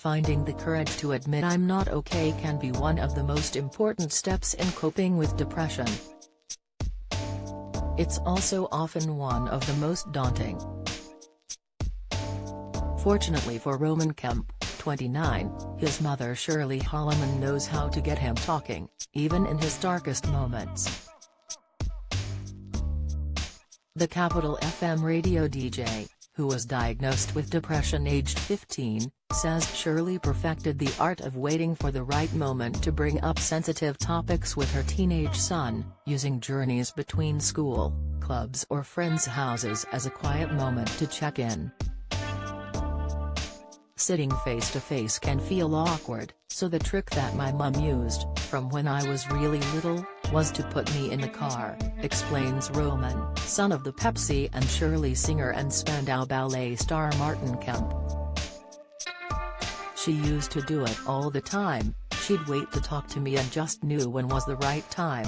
finding the courage to admit I'm not okay can be one of the most important steps in coping with depression. It's also often one of the most daunting. Fortunately for Roman Kemp, 29, his mother Shirlie knows how to get him talking, even in his darkest moments. The Capital FM radio DJ, who was diagnosed with depression aged 15, says Shirlie perfected the art of waiting for the right moment to bring up sensitive topics with her teenage son, using journeys between school, clubs or friends' houses as a quiet moment to check in. Sitting face to face can feel awkward, so the trick that my mum used, from when I was really little, was to put me in the car, explains Roman, son of the Pepsi and Shirlie singer and Spandau Ballet star Martin Kemp. She used to do it all the time. She'd wait to talk to me and just knew when was the right time.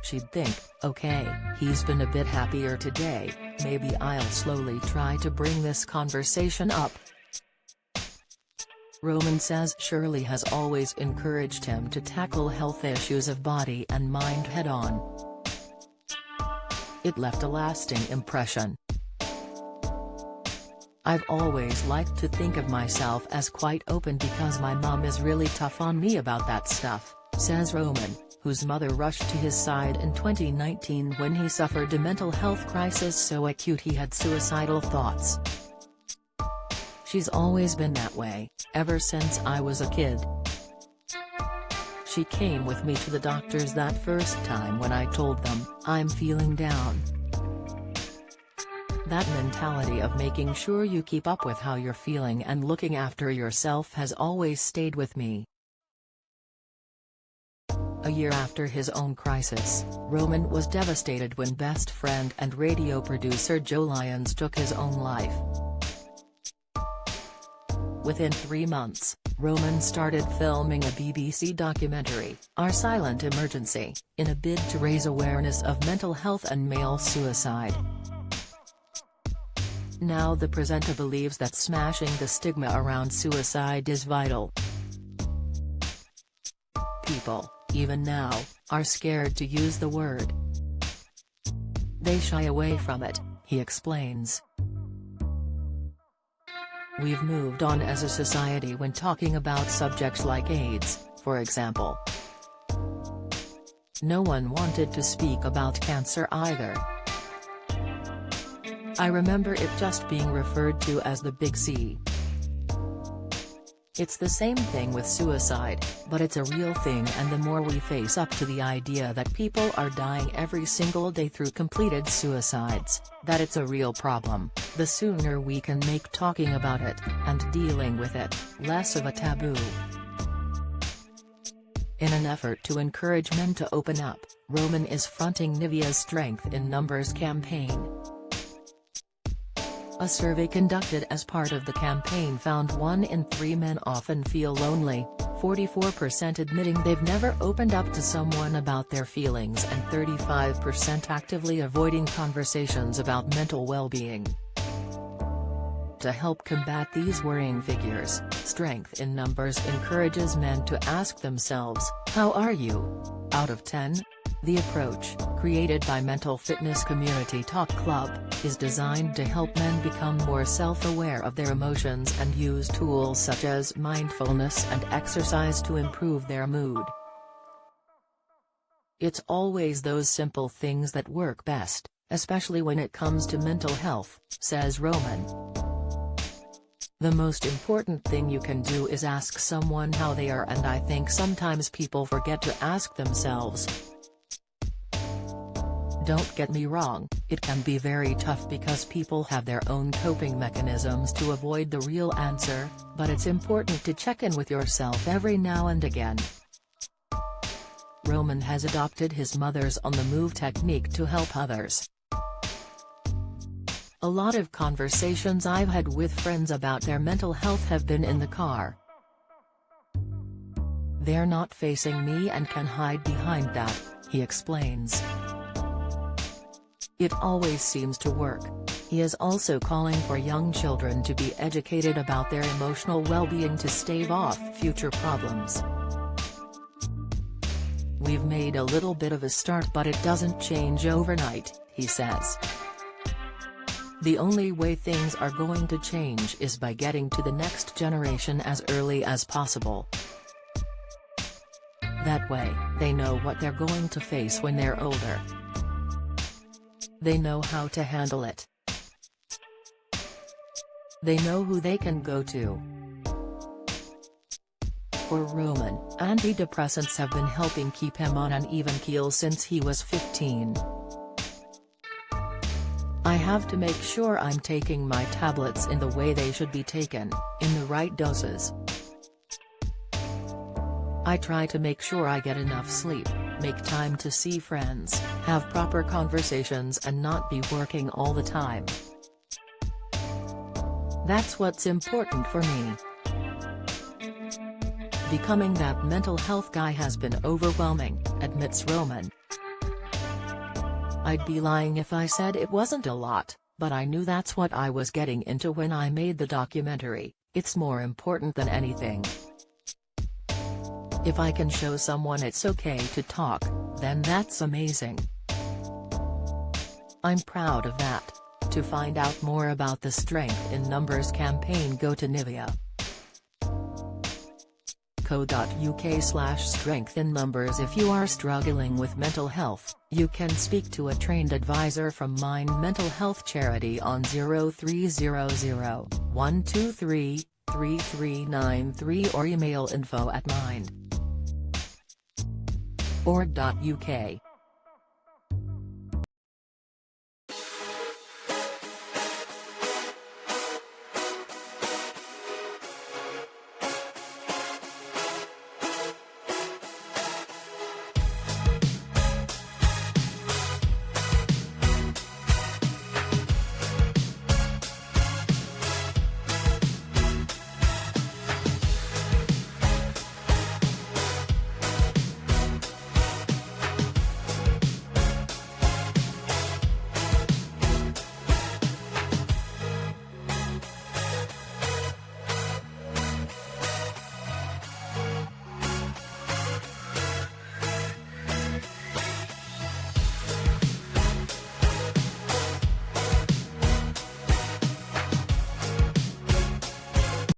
She'd think, okay, he's been a bit happier today, maybe I'll slowly try to bring this conversation up. Roman says Shirlie has always encouraged him to tackle health issues of body and mind head-on. It left a lasting impression. I've always liked to think of myself as quite open because my mum is really tough on me about that stuff, says Roman, whose mother rushed to his side in 2019 when he suffered a mental health crisis so acute he had suicidal thoughts. She's always been that way, ever since I was a kid. She came with me to the doctors that first time when I told them, I'm feeling down. That mentality of making sure you keep up with how you're feeling and looking after yourself has always stayed with me. A year after his own crisis, Roman was devastated when best friend and radio producer Joe Lyons took his own life. Within 3 months, Roman started filming a BBC documentary, Our Silent Emergency, in a bid to raise awareness of mental health and male suicide. Now the presenter believes that smashing the stigma around suicide is vital. People, even now, are scared to use the word. They shy away from it, he explains. We've moved on as a society when talking about subjects like AIDS, for example. No one wanted to speak about cancer either. I remember it just being referred to as the big C. It's the same thing with suicide, but it's a real thing, and the more we face up to the idea that people are dying every single day through completed suicides, that it's a real problem, the sooner we can make talking about it, and dealing with it, less of a taboo. In an effort to encourage men to open up, Roman is fronting Nivea's Strength in Numbers campaign. A survey conducted as part of the campaign found 1 in 3 men often feel lonely, 44% admitting they've never opened up to someone about their feelings and 35% actively avoiding conversations about mental well-being. To help combat these worrying figures, Strength in Numbers encourages men to ask themselves, how are you? Out of 10? The approach, created by Mental Fitness Community Talk Club, is designed to help men become more self-aware of their emotions and use tools such as mindfulness and exercise to improve their mood. It's always those simple things that work best, especially when it comes to mental health, says Roman. The most important thing you can do is ask someone how they are, and I think sometimes people forget to ask themselves. Don't get me wrong, it can be very tough because people have their own coping mechanisms to avoid the real answer, but it's important to check in with yourself every now and again. Roman has adopted his mother's on-the-move technique to help others. A lot of conversations I've had with friends about their mental health have been in the car. They're not facing me and can hide behind that, he explains. It always seems to work. He is also calling for young children to be educated about their emotional well-being to stave off future problems. "We've made a little bit of a start, but it doesn't change overnight," he says. "The only way things are going to change is by getting to the next generation as early as possible. That way, they know what they're going to face when they're older. They know how to handle it. They know who they can go to." For Roman, antidepressants have been helping keep him on an even keel since he was 15. "I have to make sure I'm taking my tablets in the way they should be taken, in the right doses. I try to make sure I get enough sleep, make time to see friends, have proper conversations and not be working all the time. That's what's important for me." Becoming that mental health guy has been overwhelming, admits Roman. "I'd be lying if I said it wasn't a lot, but I knew that's what I was getting into when I made the documentary. It's more important than anything. If I can show someone it's okay to talk, then that's amazing. I'm proud of that." To find out more about the Strength in Numbers campaign, go to nivea.co.uk/strengthinnumbers. If you are struggling with mental health, you can speak to a trained advisor from Mind Mental Health Charity on 0300 123 3393 or email info@mind.org.uk.